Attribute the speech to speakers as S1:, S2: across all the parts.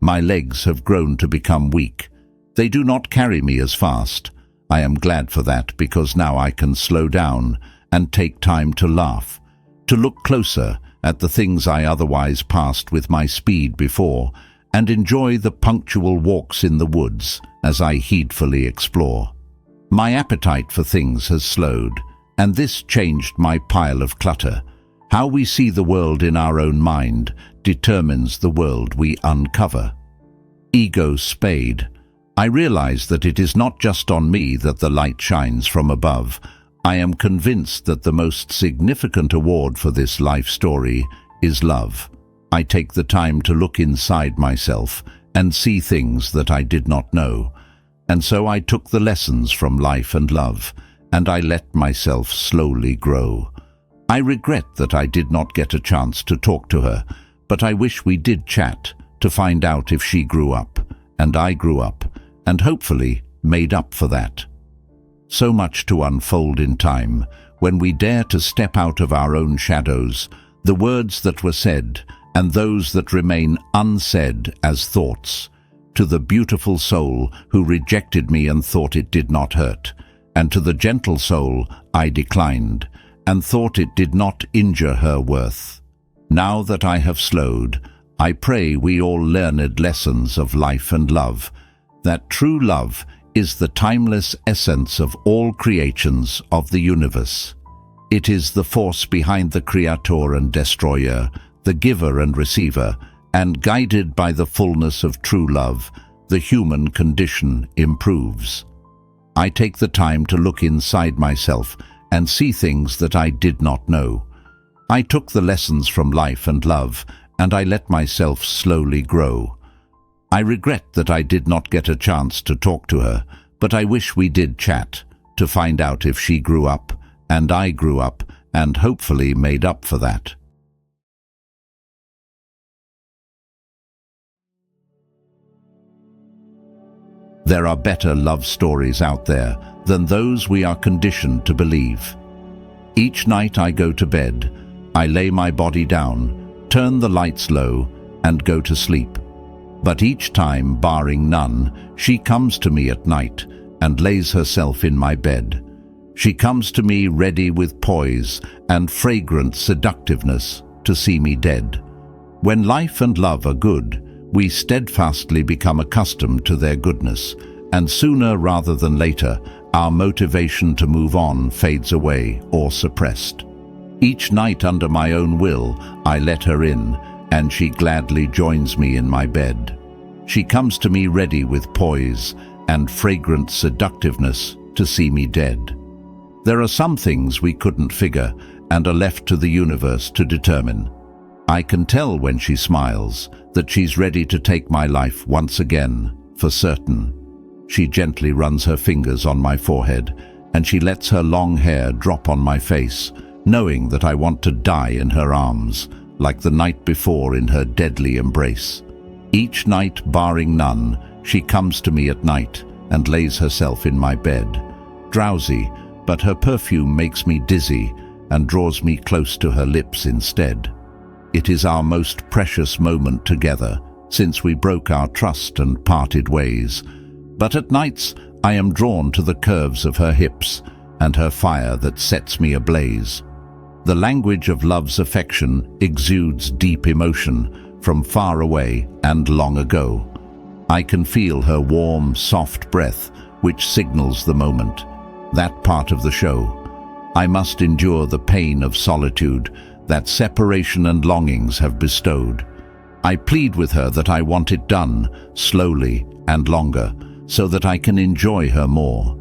S1: My legs have grown to become weak. They do not carry me as fast. I am glad for that, because now I can slow down and take time to laugh, to look closer at the things I otherwise passed with my speed before, and enjoy the punctual walks in the woods as I heedfully explore. My appetite for things has slowed, and this changed my pile of clutter. How we see the world in our own mind determines the world we uncover. Ego spade. I realize that it is not just on me that the light shines from above. I am convinced that the most significant award for this life story is love. I take the time to look inside myself and see things that I did not know. And so I took the lessons from life and love, and I let myself slowly grow. I regret that I did not get a chance to talk to her, but I wish we did chat to find out if she grew up, and I grew up, and hopefully made up for that. So much to unfold in time, when we dare to step out of our own shadows, the words that were said, and those that remain unsaid as thoughts. To the beautiful soul who rejected me and thought it did not hurt, and to the gentle soul I declined, and thought it did not injure her worth. Now that I have slowed, I pray we all learned lessons of life and love, that true love is the timeless essence of all creations of the universe. It is the force behind the creator and destroyer, the giver and receiver, and guided by the fullness of true love, the human condition improves. I take the time to look inside myself and see things that I did not know. I took the lessons from life and love, and I let myself slowly grow. I regret that I did not get a chance to talk to her, but I wish we did chat to find out if she grew up, and I grew up, and hopefully made up for that. There are better love stories out there than those we are conditioned to believe. Each night I go to bed, I lay my body down, turn the lights low, and go to sleep. But each time, barring none, she comes to me at night and lays herself in my bed. She comes to me ready with poise and fragrant seductiveness to see me dead. When life and love are good, we steadfastly become accustomed to their goodness, and sooner rather than later, our motivation to move on fades away or suppressed. Each night under my own will, I let her in, and she gladly joins me in my bed. She comes to me ready with poise and fragrant seductiveness to see me dead. There are some things we couldn't figure and are left to the universe to determine. I can tell when she smiles that she's ready to take my life once again, for certain. She gently runs her fingers on my forehead, and she lets her long hair drop on my face, knowing that I want to die in her arms, like the night before in her deadly embrace. Each night, barring none, she comes to me at night and lays herself in my bed. Drowsy, but her perfume makes me dizzy and draws me close to her lips instead. It is our most precious moment together, since we broke our trust and parted ways. But at nights, I am drawn to the curves of her hips and her fire that sets me ablaze. The language of love's affection exudes deep emotion from far away and long ago. I can feel her warm, soft breath, which signals the moment, that part of the show. I must endure the pain of solitude that separation and longings have bestowed. I plead with her that I want it done, slowly and longer, so that I can enjoy her more.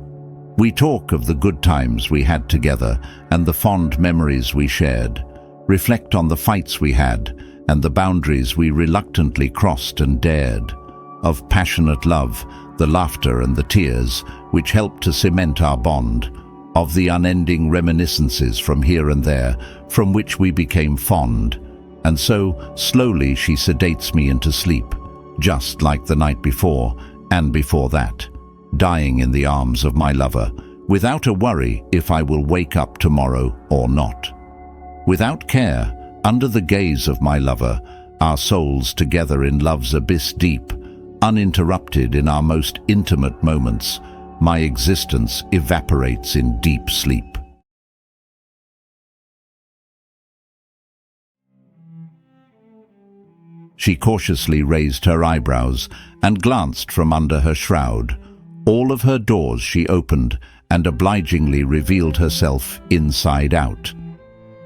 S1: We talk of the good times we had together and the fond memories we shared, reflect on the fights we had and the boundaries we reluctantly crossed and dared, of passionate love, the laughter and the tears which helped to cement our bond, of the unending reminiscences from here and there from which we became fond. And so, slowly she sedates me into sleep, just like the night before and before that, dying in the arms of my lover, without a worry if I will wake up tomorrow or not. Without care, under the gaze of my lover, our souls together in love's abyss deep, uninterrupted in our most intimate moments, my existence evaporates in deep sleep. She cautiously raised her eyebrows and glanced from under her shroud. All of her doors she opened and obligingly revealed herself inside out.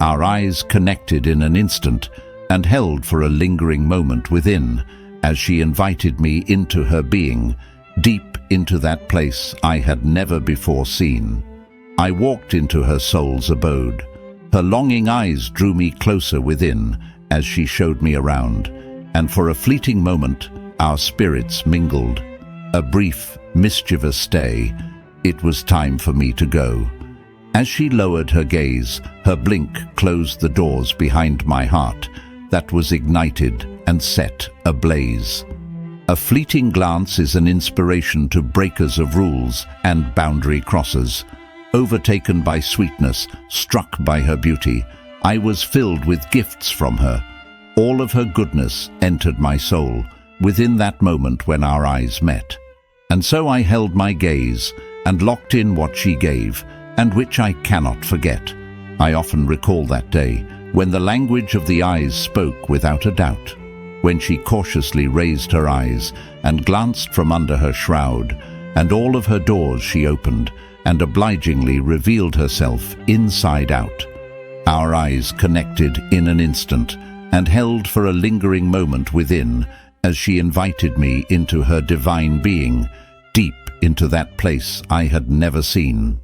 S1: Our eyes connected in an instant and held for a lingering moment within as she invited me into her being, deep into that place I had never before seen. I walked into her soul's abode. Her longing eyes drew me closer within as she showed me around, and for a fleeting moment our spirits mingled. A brief, mischievous stay. It was time for me to go. As she lowered her gaze, her blink closed the doors behind my heart that was ignited and set ablaze. A fleeting glance is an inspiration to breakers of rules and boundary crossers. Overtaken by sweetness, struck by her beauty, I was filled with gifts from her. All of her goodness entered my soul within that moment when our eyes met. And so I held my gaze and locked in what she gave, and which I cannot forget. I often recall that day when the language of the eyes spoke without a doubt, when she cautiously raised her eyes and glanced from under her shroud, and all of her doors she opened and obligingly revealed herself inside out. Our eyes connected in an instant and held for a lingering moment within as she invited me into her divine being, deep into that place I had never seen.